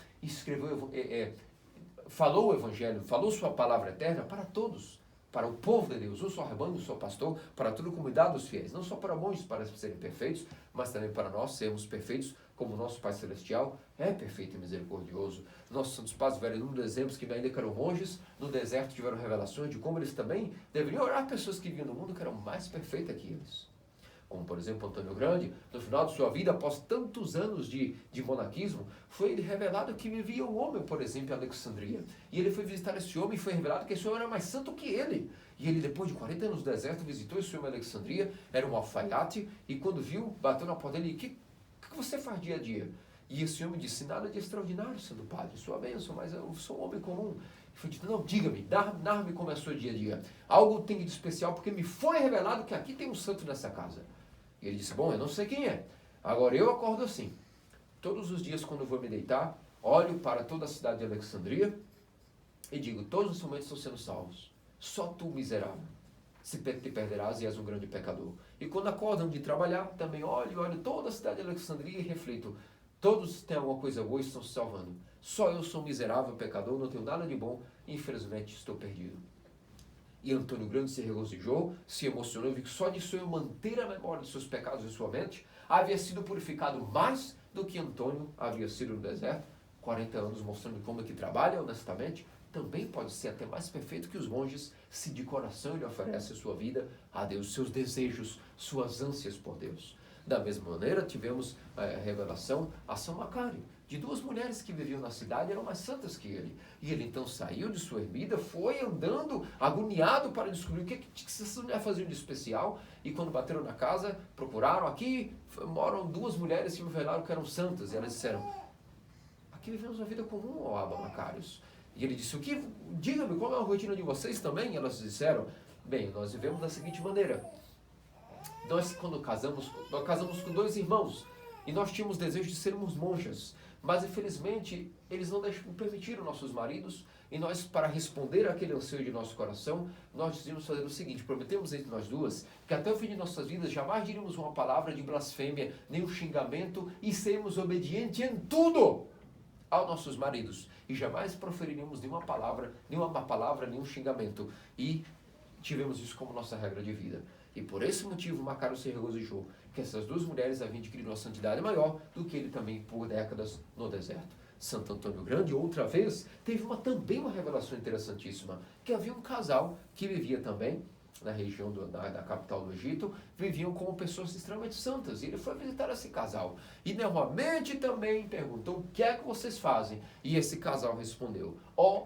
S2: falou o Evangelho, falou sua palavra eterna para todos, para o povo de Deus, um só rebanho, um só pastor, para toda a comunidade dos fiéis, não só para monges para serem perfeitos, mas também para nós sermos perfeitos, como o nosso Pai Celestial é perfeito e misericordioso. Nossos santos pais tiveram inúmeros exemplos que ainda que eram monges, no deserto tiveram revelações de como eles também deveriam orar pessoas que viviam no mundo que eram mais perfeitas que eles. como por exemplo Antônio Grande, no final de sua vida, após tantos anos de monaquismo, foi revelado que vivia um homem, por exemplo, em Alexandria. E ele foi visitar esse homem e foi revelado que esse homem era mais santo que ele. E ele, depois de 40 anos no deserto, visitou esse homem em Alexandria, era um alfaiate, e quando viu, bateu na porta dele, o que você faz dia a dia? E esse homem disse, nada de extraordinário, Santo Padre, sua bênção, mas eu sou um homem comum. E foi dito, não, diga-me, narra-me como é o seu dia a dia. Algo tem de especial, porque me foi revelado que aqui tem um santo nessa casa. E ele disse, bom, eu não sei quem é. Agora, eu acordo assim. Todos os dias, quando eu vou me deitar, olho para toda a cidade de Alexandria e digo, todos os momentos estão sendo salvos. Só tu, miserável, se te perderás e és um grande pecador. E quando acordam de trabalhar, também olho toda a cidade de Alexandria e reflito, todos têm alguma coisa boa e estão se salvando. Só eu sou um miserável pecador, não tenho nada de bom e infelizmente estou perdido. E Antônio Grande se regozijou, se emocionou e viu que só de seu manter a memória de seus pecados em sua mente, havia sido purificado mais do que Antônio havia sido no deserto, 40 anos mostrando como é que trabalha honestamente, também pode ser até mais perfeito que os monges, se de coração ele oferece a sua vida a Deus, seus desejos, suas ânsias por Deus. Da mesma maneira, tivemos a revelação a São Macário, de duas mulheres que viviam na cidade, eram mais santas que ele. E ele então saiu de sua ermida, foi andando, agoniado para descobrir o que essas mulheres faziam de especial. E quando bateram na casa, procuraram, aqui moram duas mulheres que me revelaram que eram santas. E elas disseram, aqui vivemos uma vida comum, ó Abba Macários. E ele disse, diga-me, qual é a rotina de vocês também? E elas disseram, bem, nós vivemos da seguinte maneira. Nós, quando casamos com dois irmãos. E nós tínhamos desejo de sermos monjas. Mas, infelizmente, eles não permitiram nossos maridos. E nós, para responder àquele anseio de nosso coração, nós decidimos fazer o seguinte. Prometemos entre nós duas que até o fim de nossas vidas jamais diríamos uma palavra de blasfêmia, nem um xingamento. E sermos obedientes em tudo aos nossos maridos. E jamais proferiríamos nenhuma palavra, nenhum xingamento. E tivemos isso como nossa regra de vida. E por esse motivo Macário se regozijou, que essas duas mulheres haviam adquirido uma santidade maior do que ele também por décadas no deserto. Santo Antônio Grande, outra vez, teve também uma revelação interessantíssima, que havia um casal que vivia também na região da capital do Egito, viviam como pessoas extremamente santas. E ele foi visitar esse casal. E novamente também perguntou, o que é que vocês fazem? E esse casal respondeu,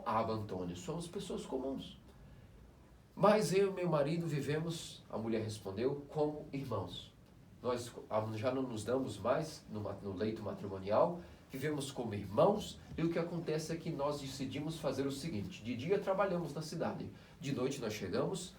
S2: Abba Antônio, somos pessoas comuns. Mas eu e meu marido vivemos, a mulher respondeu, como irmãos. Nós já não nos damos mais no leito matrimonial, vivemos como irmãos, e o que acontece é que nós decidimos fazer o seguinte, de dia trabalhamos na cidade, de noite nós chegamos,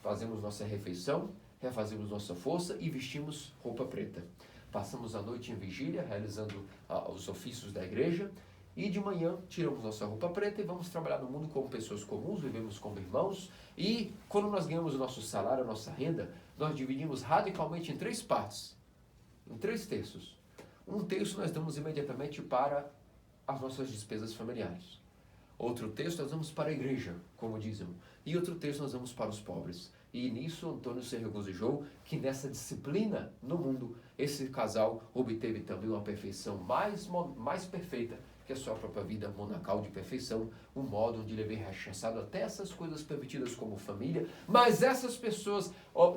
S2: fazemos nossa refeição, refazemos nossa força e vestimos roupa preta. Passamos a noite em vigília, realizando os ofícios da igreja, e de manhã tiramos nossa roupa preta e vamos trabalhar no mundo como pessoas comuns, vivemos como irmãos. E quando nós ganhamos o nosso salário, a nossa renda, nós dividimos radicalmente em 3 partes, em 3 terços. Um terço nós damos imediatamente para as nossas despesas familiares. Outro terço nós damos para a igreja, como dizem. E outro terço nós damos para os pobres. E nisso Antônio se regozijou que nessa disciplina no mundo, esse casal obteve também uma perfeição mais perfeita que a sua própria vida monacal de perfeição, um modo onde ele veio rechaçado até essas coisas permitidas como família, mas essas pessoas,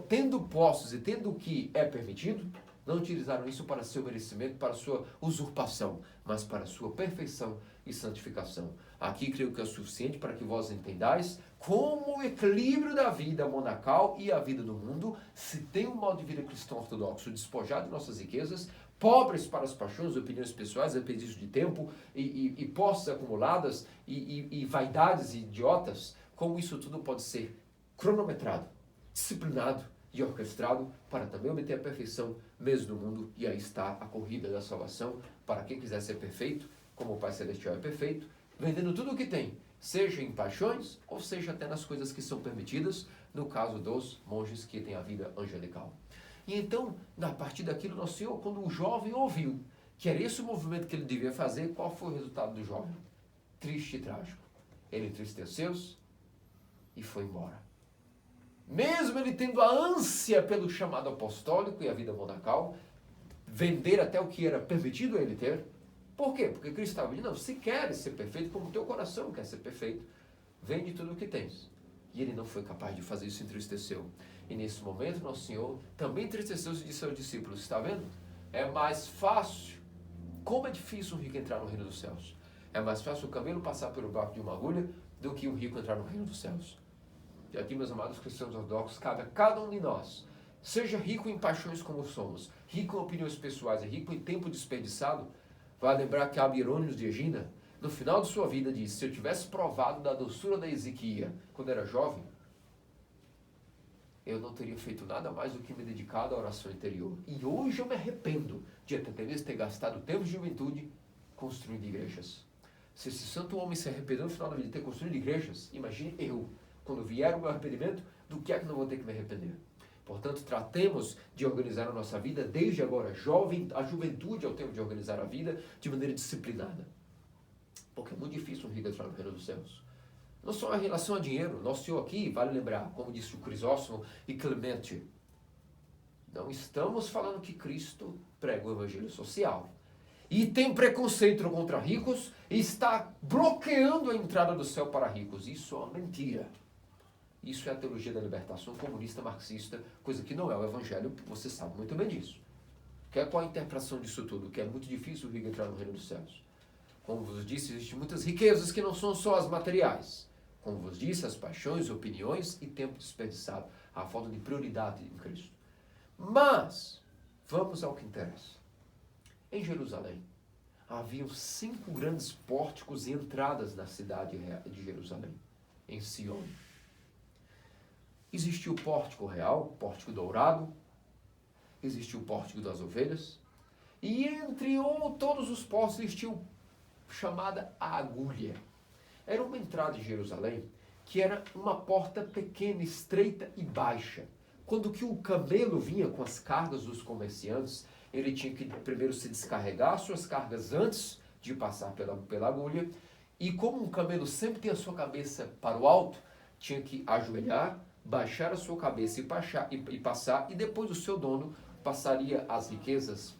S2: tendo posses e tendo o que é permitido, não utilizaram isso para seu merecimento, para sua usurpação, mas para sua perfeição e santificação. Aqui creio que é o suficiente para que vós entendais como o equilíbrio da vida monacal e a vida do mundo, se tem um modo de vida cristão ortodoxo despojado de nossas riquezas, pobres para as paixões, opiniões pessoais, desperdício de tempo e posses acumuladas e vaidades idiotas, como isso tudo pode ser cronometrado, disciplinado e orquestrado para também obter a perfeição mesmo do mundo. E aí está a corrida da salvação para quem quiser ser perfeito, como o Pai Celestial é perfeito, vendendo tudo o que tem, seja em paixões ou seja até nas coisas que são permitidas, no caso dos monges que têm a vida angelical. E então, a partir daquilo, Nosso Senhor, quando o jovem ouviu que era esse o movimento que ele devia fazer, qual foi o resultado do jovem? Triste e trágico. Ele entristeceu-se e foi embora. Mesmo ele tendo a ânsia pelo chamado apostólico e a vida monacal, vender até o que era permitido a ele ter. Por quê? Porque Cristo estava dizendo, não, se queres ser perfeito, como o teu coração quer ser perfeito, vende tudo o que tens E ele não foi capaz de fazer isso, entristeceu. E nesse momento, nosso Senhor também entristeceu-se de seus discípulos. Está vendo? É mais fácil. Como é difícil um rico entrar no reino dos céus. É mais fácil o camelo passar pelo buraco de uma agulha do que o rico entrar no reino dos céus. E aqui, meus amados cristãos ortodoxos, cabe a cada um de nós, seja rico em paixões como somos, rico em opiniões pessoais e rico em tempo desperdiçado, vai lembrar que Abba Hierônimo de Egina, no final de sua vida, disse: se eu tivesse provado da doçura da Ezequiel quando era jovem, eu não teria feito nada mais do que me dedicado à oração interior. E hoje eu me arrependo de até mesmo ter gastado tempo de juventude construindo igrejas. Se esse santo homem se arrependeu no final da vida de ter construído igrejas, imagine eu, quando vier o meu arrependimento, do que é que não vou ter que me arrepender. Portanto, tratemos de organizar a nossa vida desde agora. A juventude é o tempo de organizar a vida de maneira disciplinada. Porque é muito difícil um rico entrar no reino dos céus. Não só em relação a dinheiro. Nosso Senhor aqui, vale lembrar, como disse o Crisóstomo e Clemente, não estamos falando que Cristo prega o evangelho social. E tem preconceito contra ricos e está bloqueando a entrada do céu para ricos. Isso é uma mentira. Isso é a teologia da libertação comunista marxista, coisa que não é o evangelho, você sabe muito bem disso. Qual é a interpretação disso tudo? Que é muito difícil o rico entrar no reino dos céus. Como vos disse, existem muitas riquezas que não são só as materiais. Como vos disse, as paixões, opiniões e tempo desperdiçado. A falta de prioridade em Cristo. Mas, vamos ao que interessa. Em Jerusalém, haviam 5 grandes pórticos e entradas na cidade de Jerusalém, em Sião. Existia o pórtico real, o pórtico dourado, existia o pórtico das ovelhas, e entre todos os pórticos existia o chamada agulha. Era uma entrada de Jerusalém que era uma porta pequena, estreita e baixa. Quando que o camelo vinha com as cargas dos comerciantes, ele tinha que primeiro se descarregar suas cargas antes de passar pela agulha. E como um camelo sempre tem a sua cabeça para o alto, tinha que ajoelhar, baixar a sua cabeça e passar, e depois o seu dono passaria as riquezas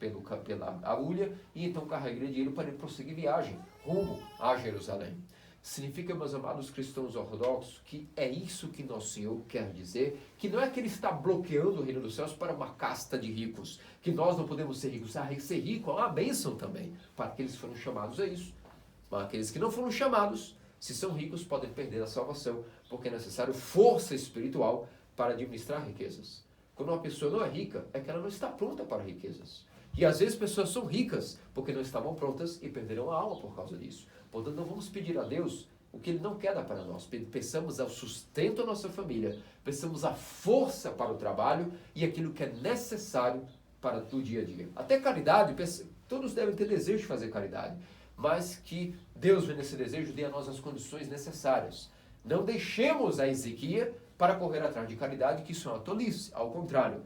S2: pela agulha e então carregaria dinheiro para ele prosseguir viagem rumo a Jerusalém. Significa, meus amados cristãos ortodoxos, que é isso que nosso Senhor quer dizer, que não é que ele está bloqueando o reino dos céus para uma casta de ricos, que nós não podemos ser ricos. Ser rico é uma bênção também, para aqueles que foram chamados a isso. Mas aqueles que não foram chamados, se são ricos, podem perder a salvação, porque é necessário força espiritual para administrar riquezas. Quando uma pessoa não é rica, é que ela não está pronta para riquezas. E às vezes pessoas são ricas porque não estavam prontas e perderam a alma por causa disso. Portanto, não vamos pedir a Deus o que Ele não quer dar para nós. Pensamos ao sustento da nossa família, pensamos a força para o trabalho e aquilo que é necessário para o dia a dia. Até caridade, todos devem ter desejo de fazer caridade, mas que Deus, vendo esse desejo, dê a nós as condições necessárias. Não deixemos a Ezequiel para correr atrás de caridade, que isso é uma tolice. Ao contrário,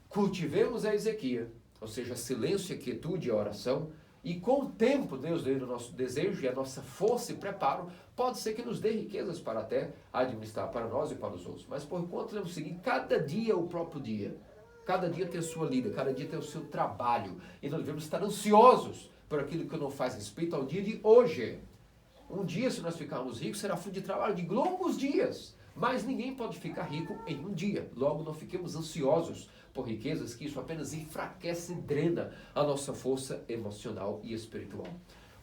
S2: cultivemos a Ezequiel, ou seja, silêncio, a quietude e a oração, e com o tempo, Deus dê o nosso desejo e a nossa força e preparo, pode ser que nos dê riquezas para até administrar para nós e para os outros. Mas por enquanto devemos seguir cada dia o próprio dia. Cada dia tem a sua lida, cada dia tem o seu trabalho. E nós devemos estar ansiosos por aquilo que não faz respeito ao dia de hoje. Um dia, se nós ficarmos ricos, será fruto de trabalho de longos dias. Mas ninguém pode ficar rico em um dia. Logo, não fiquemos ansiosos por riquezas, que isso apenas enfraquece e drena a nossa força emocional e espiritual.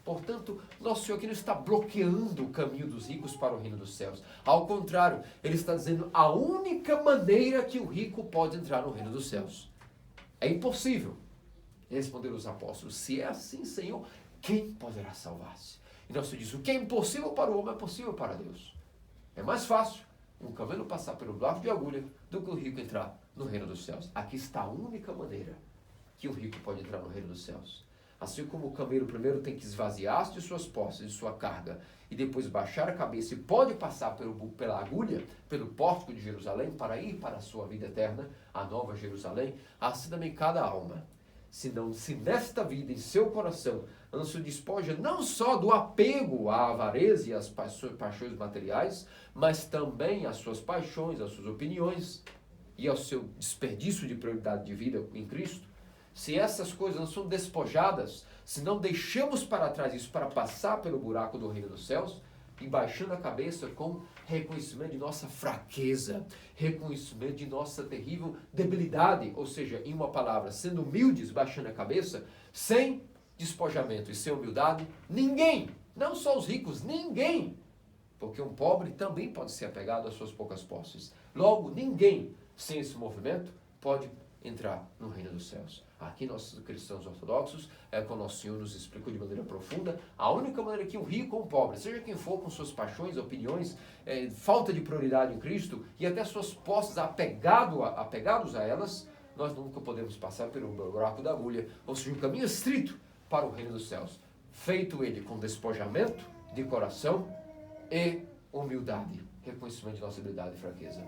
S2: Portanto, nosso Senhor aqui não está bloqueando o caminho dos ricos para o reino dos céus. Ao contrário, Ele está dizendo a única maneira que o rico pode entrar no reino dos céus. É impossível. Responderam os apóstolos: se é assim, Senhor, quem poderá salvar-se? E nosso Senhor diz: o que é impossível para o homem é possível para Deus. É mais fácil um camelo passar pelo buraco de agulha do que o rico entrar no reino dos céus. Aqui está a única maneira que o rico pode entrar no reino dos céus. Assim como o camelo primeiro tem que esvaziar-se de suas posses, de sua carga, e depois baixar a cabeça e pode passar pela agulha, pelo pórtico de Jerusalém, para ir para a sua vida eterna, a nova Jerusalém, assim também cada alma. Se nesta vida, em seu coração, não se despoja não só do apego à avareza e às paixões materiais, mas também às suas paixões, às suas opiniões e ao seu desperdício de prioridade de vida em Cristo, se essas coisas não são despojadas, se não deixamos para trás isso para passar pelo buraco do reino dos céus, e baixando a cabeça com reconhecimento de nossa fraqueza, reconhecimento de nossa terrível debilidade, ou seja, em uma palavra, sendo humildes, baixando a cabeça, sem despojamento e sem humildade, ninguém, não só os ricos, ninguém, porque um pobre também pode ser apegado às suas poucas posses. Logo, ninguém sem esse movimento pode entrar no reino dos céus. Aqui nós cristãos ortodoxos, quando nosso Senhor nos explicou de maneira profunda, a única maneira que um rico ou um pobre, seja quem for com suas paixões, opiniões, falta de prioridade em Cristo e até suas posses apegados a elas, nós nunca podemos passar pelo buraco da agulha, ou seja, um caminho estrito para o reino dos céus. Feito ele com despojamento de coração e humildade, reconhecimento de nossa habilidade e fraqueza.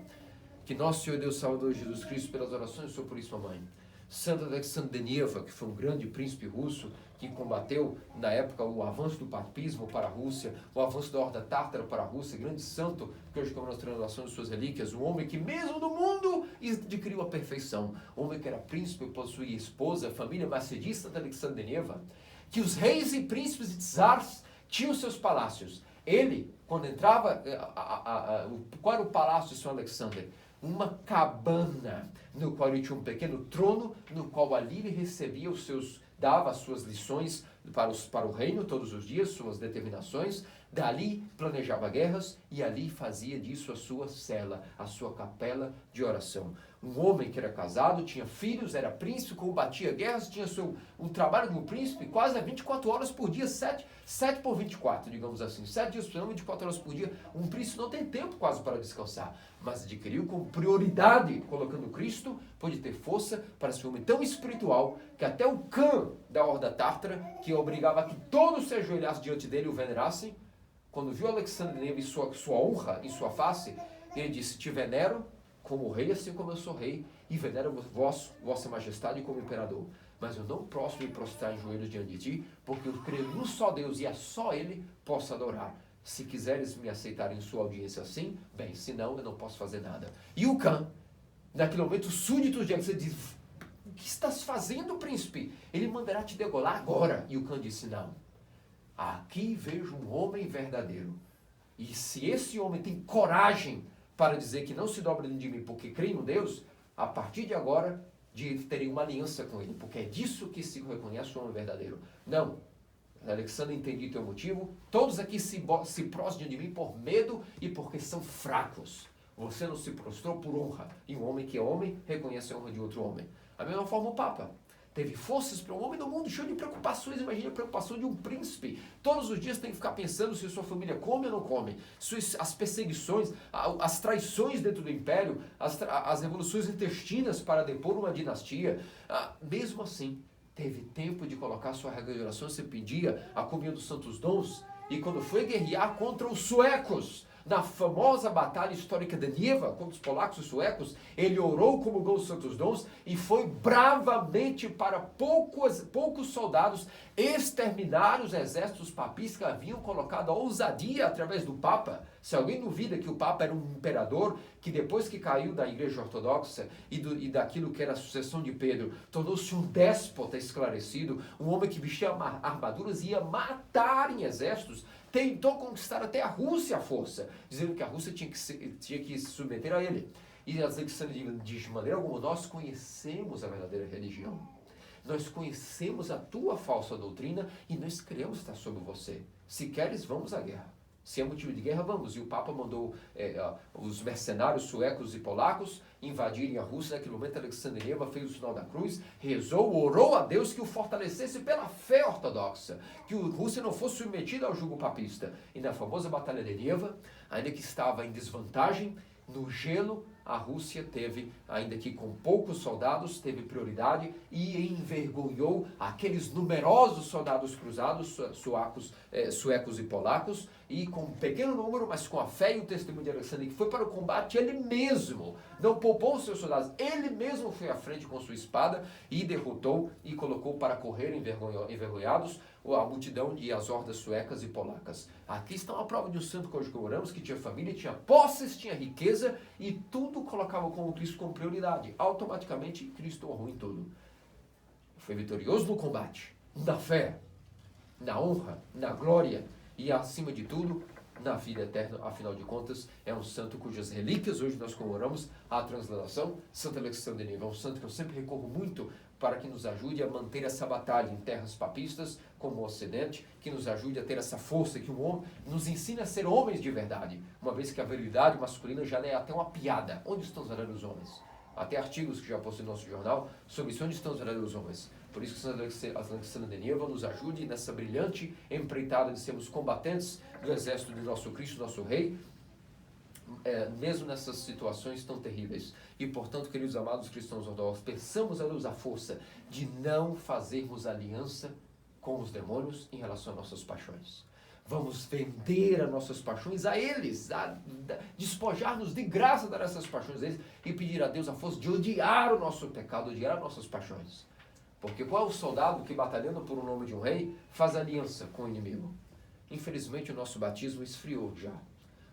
S2: Que nosso Senhor Deus Salvador Jesus Cristo, pelas orações de sua puríssima mãe, Santo Alexandre Denieva, que foi um grande príncipe russo, que combateu na época o avanço do papismo para a Rússia, o avanço da Horda Tártara para a Rússia, grande santo, que hoje comemora as translações de suas relíquias, um homem que mesmo no mundo adquiriu a perfeição, um homem que era príncipe, possuía esposa, família macedista de Alexandre Denieva, que os reis e príncipes e czars tinham seus palácios. Ele, quando entrava, qual era o palácio de São Alexandre? Uma cabana, no qual ele tinha um pequeno trono, no qual ali ele recebia dava as suas lições para o reino todos os dias, suas determinações, dali planejava guerras e ali fazia disso a sua cela, a sua capela de oração. Um homem que era casado, tinha filhos, era príncipe, combatia guerras, tinha um trabalho de um príncipe quase 24 horas por dia, 7 por 24, digamos assim, 7 dias por semana, 24 horas por dia. Um príncipe não tem tempo quase para descansar, mas adquiriu com prioridade, colocando Cristo, pôde ter força para ser um homem tão espiritual que até o Khan da Horda Tártara, que obrigava a que todos se ajoelhassem diante dele e o venerassem, quando viu Alexandre Denieva e sua honra em sua face, ele disse: te venero como rei, assim como eu sou rei, e venero vossa majestade como imperador. Mas eu não posso me prostrar em joelhos diante de ti, porque eu creio num só Deus e a só Ele posso adorar. Se quiseres me aceitar em sua audiência assim, bem, senão eu não posso fazer nada. E o Khan, naquele momento, os súditos de Alexandre dizem: o que estás fazendo, príncipe? Ele mandará te degolar agora. E o Khan disse: não. Aqui vejo um homem verdadeiro. E se esse homem tem coragem para dizer que não se dobra de mim porque crê em Deus, a partir de agora terei uma aliança com ele, porque é disso que se reconhece o homem verdadeiro. Não, Alexandre, entendi teu motivo, todos aqui se prostram de mim por medo e porque são fracos. Você não se prostrou por honra, e um homem que é homem reconhece a honra de outro homem. Da mesma forma o Papa teve forças para um homem no mundo cheio de preocupações. Imagine a preocupação de um príncipe. Todos os dias tem que ficar pensando se sua família come ou não come. As perseguições, as traições dentro do império, as revoluções intestinas para depor uma dinastia. Mesmo assim, teve tempo de colocar sua regra de oração. Você pedia a comunhão dos santos dons. E quando foi guerrear contra os suecos, na famosa batalha histórica de Nieva, contra os polacos e suecos, ele orou, comungou os santos dons e foi bravamente para poucos soldados exterminar os exércitos papistas que haviam colocado a ousadia através do Papa. Se alguém duvida que o Papa era um imperador, que depois que caiu da Igreja Ortodoxa e daquilo que era a sucessão de Pedro, tornou-se um déspota esclarecido, um homem que vestia armaduras e ia matar em exércitos, tentou conquistar até a Rússia à força, dizendo que a Rússia tinha que se submeter a ele. E Alexandre diz: de maneira alguma, nós conhecemos a verdadeira religião. Nós conhecemos a tua falsa doutrina e nós queremos estar sobre você. Se queres, vamos à guerra. Se é motivo de guerra, vamos. E o Papa mandou os mercenários suecos e polacos invadirem a Rússia. Naquele momento, Alexandre Denieva fez o sinal da cruz, rezou, orou a Deus que o fortalecesse pela fé ortodoxa, que a Rússia não fosse submetida ao jugo papista. E na famosa Batalha de Nieva, ainda que estava em desvantagem, no gelo, a Rússia teve, ainda que com poucos soldados, teve prioridade e envergonhou aqueles numerosos soldados cruzados, suecos e polacos, e com um pequeno número, mas com a fé e o testemunho de Alexandre, que foi para o combate, ele mesmo não poupou os seus soldados, ele mesmo foi à frente com sua espada e derrotou e colocou para correr envergonhados a multidão e as hordas suecas e polacas. Aqui está uma prova de um santo que hoje comemoramos, que tinha família, tinha posses, tinha riqueza e tudo colocava como Cristo como prioridade. Automaticamente, Cristo honrou em tudo. Foi vitorioso no combate, na fé, na honra, na glória e, acima de tudo, na vida eterna. Afinal de contas, é um santo cujas relíquias hoje nós comemoramos a transladação. Santo Alexandre de Nível é um santo que eu sempre recorro muito para que nos ajude a manter essa batalha em terras papistas, como o Ocidente, que nos ajude a ter essa força, que o homem nos ensina a ser homens de verdade, uma vez que a virilidade masculina já é até uma piada. Onde estão os verdadeiros homens? Até artigos que já possuem no nosso jornal sobre isso, onde estão os verdadeiros homens. Por isso que Santo Alexandre de Nível nos ajude nessa brilhante empreitada de sermos combatentes do exército de nosso Cristo, nosso Rei, mesmo nessas situações tão terríveis. E, portanto, queridos amados cristãos ortodoxos, peçamos a Deus a força de não fazermos aliança com os demônios em relação às nossas paixões. Vamos vender as nossas paixões a eles, a despojar-nos de graça dessas paixões a eles e pedir a Deus a força de odiar o nosso pecado, odiar as nossas paixões. Porque qual é o soldado que, batalhando por o nome de um rei, faz aliança com o inimigo? Infelizmente, o nosso batismo esfriou já.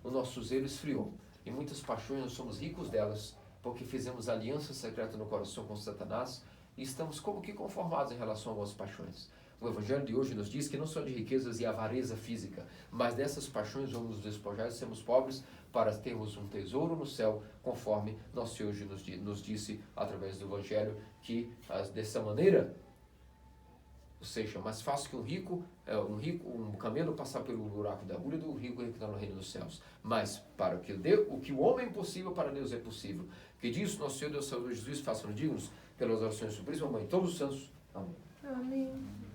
S2: O nosso zelo esfriou. E muitas paixões, nós somos ricos delas, porque fizemos aliança secreta no coração com Satanás e estamos como que conformados em relação a algumas paixões. O Evangelho de hoje nos diz que não só de riquezas e avareza física, mas dessas paixões vamos nos despojar e sermos pobres para termos um tesouro no céu, conforme nosso Senhor nos disse através do Evangelho, que dessa maneira, ou seja, mais fácil que um camelo passar pelo buraco da agulha do rico que está no reino dos céus. Mas para o que o homem é impossível, para Deus é possível. Que disso nosso Senhor Deus Salvador Jesus faça-nos dignos pelas orações superiores, mamãe, todos os santos. Amém.
S3: Amém.